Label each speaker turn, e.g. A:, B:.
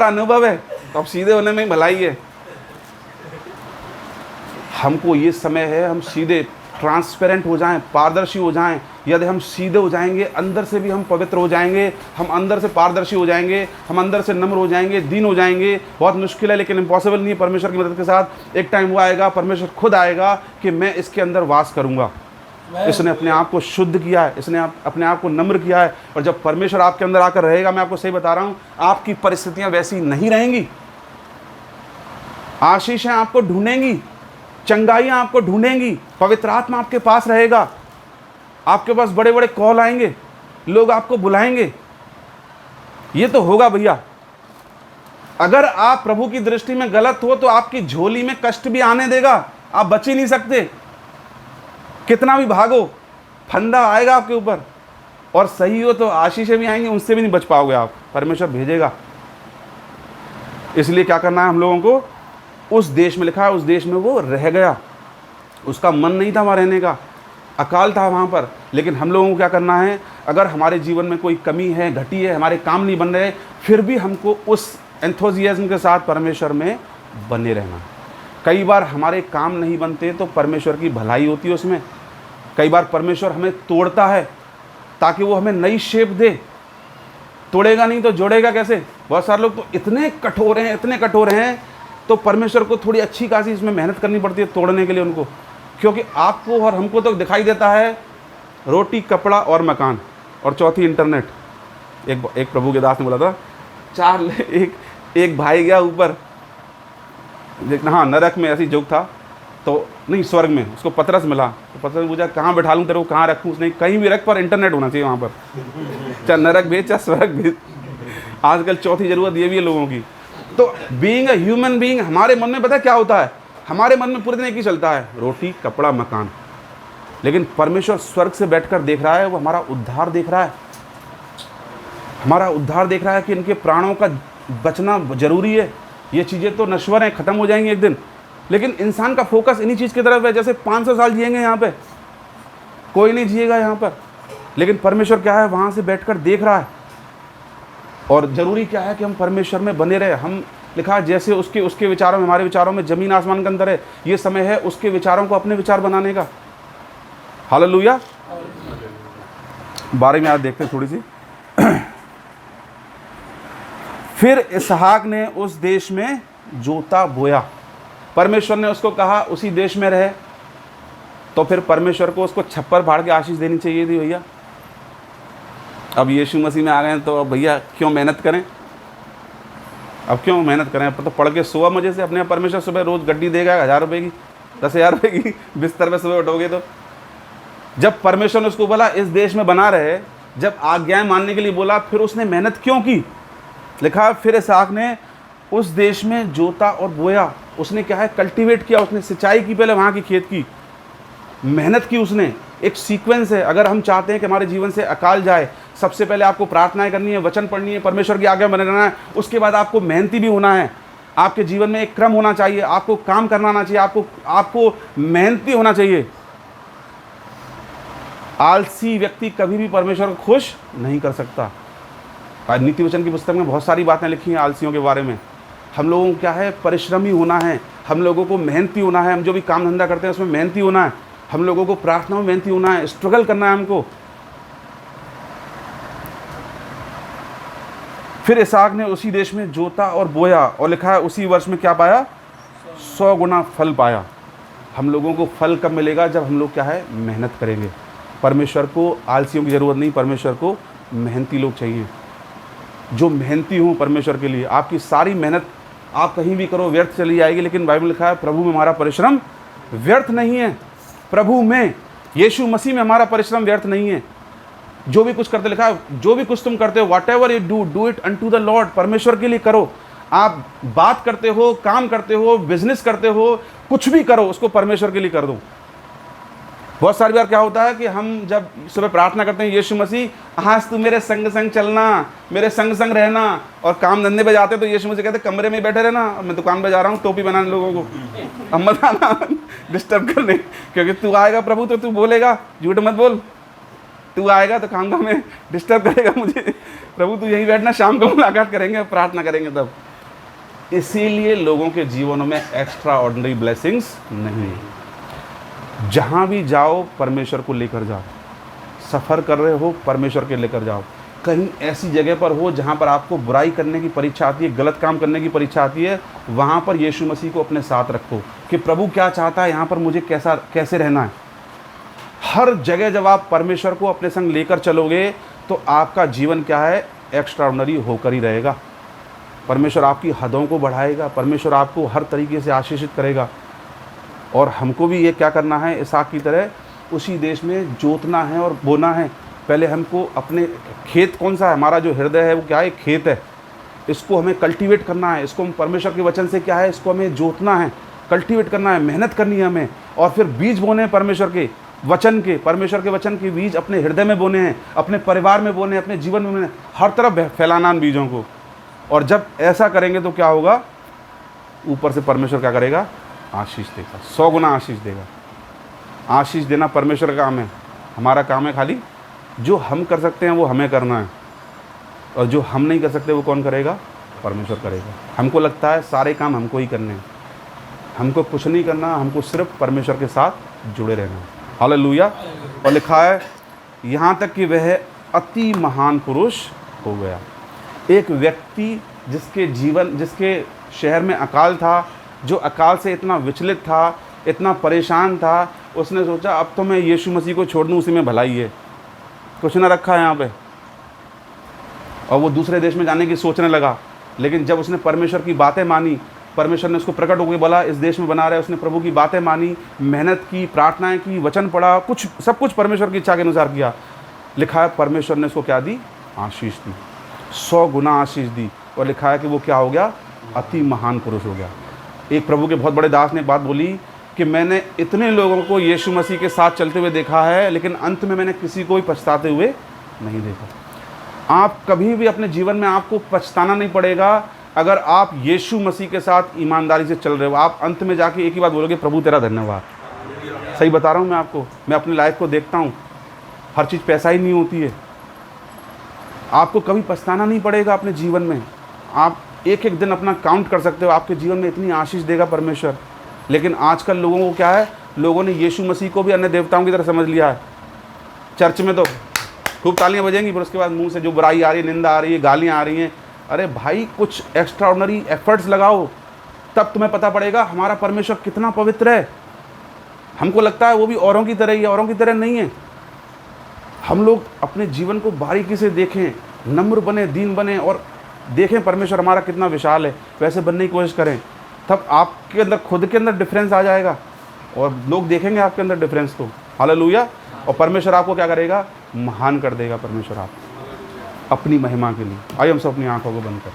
A: अनुभव है, तो अब सीधे होने में ही भलाई है। हमको ये समय है, हम सीधे ट्रांसपेरेंट हो जाएं, पारदर्शी हो जाएं। यदि हम सीधे हो जाएंगे, अंदर से भी हम पवित्र हो जाएंगे, हम अंदर से पारदर्शी हो जाएंगे, हम अंदर से नम्र हो जाएंगे, दीन हो जाएंगे। बहुत मुश्किल है लेकिन इम्पॉसिबल नहीं है। परमेश्वर की मदद के साथ एक टाइम वो आएगा, परमेश्वर खुद आएगा कि मैं इसके अंदर वास करूंगा। इसने अपने आप को शुद्ध किया है, इसने अपने आप को नम्र किया है। और जब परमेश्वर आपके अंदर आकर रहेगा, मैं आपको सही बता रहा हूं, आपकी परिस्थितियां वैसी नहीं रहेंगी। आशीषें आपको ढूंढेंगी, चंगाइयां आपको ढूंढेंगी, पवित्र आत्मा आपके पास रहेगा, आपके पास बड़े बड़े कॉल आएंगे, लोग आपको बुलाएंगे। ये तो होगा भैया। अगर आप प्रभु की दृष्टि में गलत हो तो आपकी झोली में कष्ट भी आने देगा, आप बच ही नहीं सकते। कितना भी भागो, फंदा आएगा आपके ऊपर। और सही हो तो आशीषें भी आएंगी, उनसे भी नहीं बच पाओगे आप, परमेश्वर भेजेगा। इसलिए क्या करना है हम लोगों को? उस देश में लिखा है, उस देश में वो रह गया, उसका मन नहीं था वहाँ रहने का, अकाल था वहाँ पर। लेकिन हम लोगों को क्या करना है? अगर हमारे जीवन में कोई कमी है, घटी है, हमारे काम नहीं बन रहे, फिर भी हमको उस एंथुसियाज्म के साथ परमेश्वर में बने रहना। कई बार हमारे काम नहीं बनते तो परमेश्वर की भलाई होती है उसमें। कई बार परमेश्वर हमें तोड़ता है ताकि वो हमें नई शेप दे। तोड़ेगा नहीं तो जोड़ेगा कैसे? बहुत सारे लोग तो इतने कठोर हैं, इतने कठोर हैं, तो परमेश्वर को थोड़ी अच्छी खासी इसमें मेहनत करनी पड़ती है तोड़ने के लिए उनको। क्योंकि आपको और हमको तो दिखाई देता है रोटी, कपड़ा और मकान, और चौथी इंटरनेट। एक प्रभु के दास ने बोला था, एक भाई गया ऊपर, हाँ नरक में, ऐसी जोक था, तो नहीं स्वर्ग में, उसको पतरस मिला। तो पतरस ने पूछा कहाँ बैठा लूँ तेरे को, कहाँ रखूँ? उसने कहीं भी रख, पर इंटरनेट होना चाहिए वहाँ पर, चाहे नरक भेज चाहे स्वर्ग भेज। आजकल चौथी जरूरत ये भी है लोगों की। तो बीइंग अ ह्यूमन बीइंग, हमारे मन में पता क्या होता है? हमारे मन में पूरे दिन एक ही चलता है, रोटी, कपड़ा, मकान। लेकिन परमेश्वर स्वर्ग से बैठकर देख रहा है, वो हमारा उद्धार देख रहा है, हमारा उद्धार देख रहा है कि इनके प्राणों का बचना जरूरी है। ये चीज़ें तो नश्वर हैं, ख़त्म हो जाएंगी एक दिन। लेकिन इंसान का फोकस इन्हीं चीज़ की तरफ है। जैसे 500 साल जिएंगे यहाँ पे, कोई नहीं जिएगा यहाँ पर, लेकिन परमेश्वर क्या है? वहाँ से बैठकर देख रहा है। और ज़रूरी क्या है कि हम परमेश्वर में बने रहे। हम लिखा है जैसे उसके विचारों में, हमारे विचारों में ज़मीन आसमान का अंतर है। ये समय है उसके विचारों को अपने विचार बनाने का। हालेलुया। 12वीं आयत देखते हैं थोड़ी सी। फिर इसहाक ने उस देश में जोता बोया। परमेश्वर ने उसको कहा उसी देश में रहे, तो फिर परमेश्वर को उसको छप्पर फाड़ के आशीष देनी चाहिए थी भैया। अब यीशु मसीह में आ गए हैं तो अब भैया क्यों मेहनत करें? अब क्यों मेहनत करें? अब तो पढ़ के सुबह मजे से अपने परमेश्वर सुबह रोज़ गड्डी देगा 1000 रुपये की, 10,000 रुपये की बिस्तर पे सुबह उठोगे तो। जब परमेश्वर ने उसको बोला इस देश में बना रहे, जब आज्ञाएं मानने के लिए बोला, फिर उसने मेहनत क्यों की? लिखा फिर इसहाक ने उस देश में जोता और बोया। उसने क्या है? कल्टीवेट किया, उसने सिंचाई की, पहले वहाँ की खेत की, मेहनत की उसने। एक सीक्वेंस है। अगर हम चाहते हैं कि हमारे जीवन से अकाल जाए, सबसे पहले आपको प्रार्थनाएं करनी है, वचन पढ़नी है, परमेश्वर की आज्ञा बने रहना है। उसके बाद आपको मेहनती भी होना है। आपके जीवन में एक क्रम होना चाहिए, आपको काम करना आना चाहिए, आपको मेहनती होना चाहिए। आलसी व्यक्ति कभी भी परमेश्वर को खुश नहीं कर सकता। नीति वचन की पुस्तक में बहुत सारी बातें लिखी हैं आलसियों के बारे में। हम लोगों को क्या है? परिश्रमी होना है, हम लोगों को मेहनती होना है। हम जो भी काम धंधा करते हैं उसमें मेहनती होना है, हम लोगों को प्रार्थना में मेहनती होना है, स्ट्रगल करना है हमको। फिर इसहाक ने उसी देश में जोता और बोया, और लिखा है उसी वर्ष में क्या पाया? 100 गुना फल पाया। हम लोगों को फल कब मिलेगा? जब हम लोग क्या है? मेहनत करेंगे। परमेश्वर को आलसियों की ज़रूरत नहीं, परमेश्वर को मेहनती लोग चाहिए, जो मेहनती हों परमेश्वर के लिए। आपकी सारी मेहनत आप कहीं भी करो व्यर्थ चली जाएगी, लेकिन बाइबल में लिखा है प्रभु में हमारा परिश्रम व्यर्थ नहीं है। प्रभु में, यीशु मसीह में हमारा परिश्रम व्यर्थ नहीं है। जो भी कुछ करते, लिखा है जो भी कुछ तुम करते हो, what ever you do it unto the Lord. परमेश्वर के लिए करो। आप बात करते हो, काम करते हो, बिजनेस करते हो, कुछ भी करो, उसको परमेश्वर के लिए कर दो। बहुत सारी बार क्या होता है कि हम जब सुबह प्रार्थना करते हैं, यीशु मसीह आज तू मेरे संग संग चलना, मेरे संग संग रहना, और काम धंधे पे जाते तो यीशु मसीह कहते कमरे में ही बैठे रहना, मैं दुकान पे जा रहा हूँ टोपी बनाने लोगों को, अब मत आना डिस्टर्ब करने, क्योंकि तू आएगा प्रभु तो तू बोलेगा, झूठ मत बोल, तू आएगा तो काम में डिस्टर्ब करेगा मुझे, प्रभु तू यहीं बैठना, शाम को मुलाकात करेंगे, प्रार्थना करेंगे तब। इसीलिए लोगों के जीवनों में एक्स्ट्रा ऑर्डिनरी ब्लेसिंग्स नहीं है। जहाँ भी जाओ परमेश्वर को लेकर जाओ, सफ़र कर रहे हो परमेश्वर के लेकर जाओ। कहीं ऐसी जगह पर हो जहाँ पर आपको बुराई करने की परीक्षा आती है, गलत काम करने की परीक्षा आती है, वहाँ पर यीशु मसीह को अपने साथ रखो कि प्रभु क्या चाहता है, यहाँ पर मुझे कैसे रहना है। हर जगह जब आप परमेश्वर को अपने संग लेकर चलोगे तो आपका जीवन क्या है, एक्स्ट्राऑर्डिनरी होकर ही रहेगा। परमेश्वर आपकी हदों को बढ़ाएगा, परमेश्वर आपको हर तरीके से आशीषित करेगा। और हमको भी ये क्या करना है, इसहाक की तरह उसी देश में जोतना है और बोना है। पहले हमको अपने खेत कौन सा है, हमारा जो हृदय है वो क्या है, खेत है। इसको हमें कल्टीवेट करना है, इसको हम परमेश्वर के वचन से क्या है, इसको हमें जोतना है, कल्टीवेट करना है, मेहनत करनी है हमें। और फिर बीज बोने हैं परमेश्वर के वचन के बीज अपने हृदय में बोने हैं, अपने परिवार में बोने हैं, अपने जीवन में बोने, हर तरफ फैलाना इन बीजों को। और जब ऐसा करेंगे तो क्या होगा, ऊपर से परमेश्वर क्या करेगा, आशीष देगा, 100 गुना आशीष देगा। आशीष देना परमेश्वर का काम है, हमारा काम है खाली जो हम कर सकते हैं वो हमें करना है, और जो हम नहीं कर सकते वो कौन करेगा, परमेश्वर करेगा। हमको लगता है सारे काम हमको ही करने हैं, हमको कुछ नहीं करना, हमको सिर्फ परमेश्वर के साथ जुड़े रहना है। हालेलुया। और लिखा है यहाँ तक कि वह अति महान पुरुष हो गया। एक व्यक्ति जिसके शहर में अकाल था, जो अकाल से इतना विचलित था, इतना परेशान था, उसने सोचा अब तो मैं यीशु मसीह को छोड़ दूँ, उसी में भलाई है, कुछ ना रखा है यहाँ पे। और वो दूसरे देश में जाने की सोचने लगा। लेकिन जब उसने परमेश्वर की बातें मानी, परमेश्वर ने उसको प्रकट होकर बोला इस देश में बना रहे, उसने प्रभु की बातें मानी, मेहनत की, प्रार्थनाएं की, वचन पढ़ा, सब कुछ परमेश्वर की इच्छा के अनुसार किया। लिखा है परमेश्वर ने उसको क्या दी, आशीष दी, 100 गुना आशीष दी। और लिखा है कि वो क्या हो गया, अति महान पुरुष हो गया। एक प्रभु के बहुत बड़े दास ने बात बोली कि मैंने इतने लोगों को यीशु मसीह के साथ चलते हुए देखा है, लेकिन अंत में मैंने किसी को भी पछताते हुए नहीं देखा। आप कभी भी अपने जीवन में आपको पछताना नहीं पड़ेगा अगर आप यीशु मसीह के साथ ईमानदारी से चल रहे हो। आप अंत में जाके एक ही बात बोलोगे, प्रभु तेरा धन्यवाद। सही बता रहा हूँ मैं आपको, मैं अपनी लाइफ को देखता हूँ, हर चीज़ पैसा ही नहीं होती है। आपको कभी पछताना नहीं पड़ेगा अपने जीवन में। आप एक एक दिन अपना काउंट कर सकते हो, आपके जीवन में इतनी आशीष देगा परमेश्वर। लेकिन आजकल लोगों को क्या है, लोगों ने यीशु मसीह को भी अन्य देवताओं की तरह समझ लिया है। चर्च में तो खूब तालियां बजेंगी, फिर उसके बाद मुंह से जो बुराई आ रही है, निंदा आ रही है, गालियां आ रही हैं। अरे भाई, कुछ एक्स्ट्रा ऑर्डिनरी एफर्ट्स लगाओ, तब तुम्हें पता पड़ेगा हमारा परमेश्वर कितना पवित्र है। हमको लगता है वो भी औरों की तरह ही है, औरों की तरह नहीं है। हम लोग अपने जीवन को बारीकी से देखें, नम्र बने, दीन बने, और देखें परमेश्वर हमारा कितना विशाल है, वैसे बनने की कोशिश करें। तब आपके अंदर, खुद के अंदर डिफरेंस आ जाएगा और लोग देखेंगे आपके अंदर डिफरेंस को। हालेलुया। और परमेश्वर आपको क्या करेगा, महान कर देगा परमेश्वर आप अपनी महिमा के लिए। आइए हम सब अपनी आंखों को बंद करें।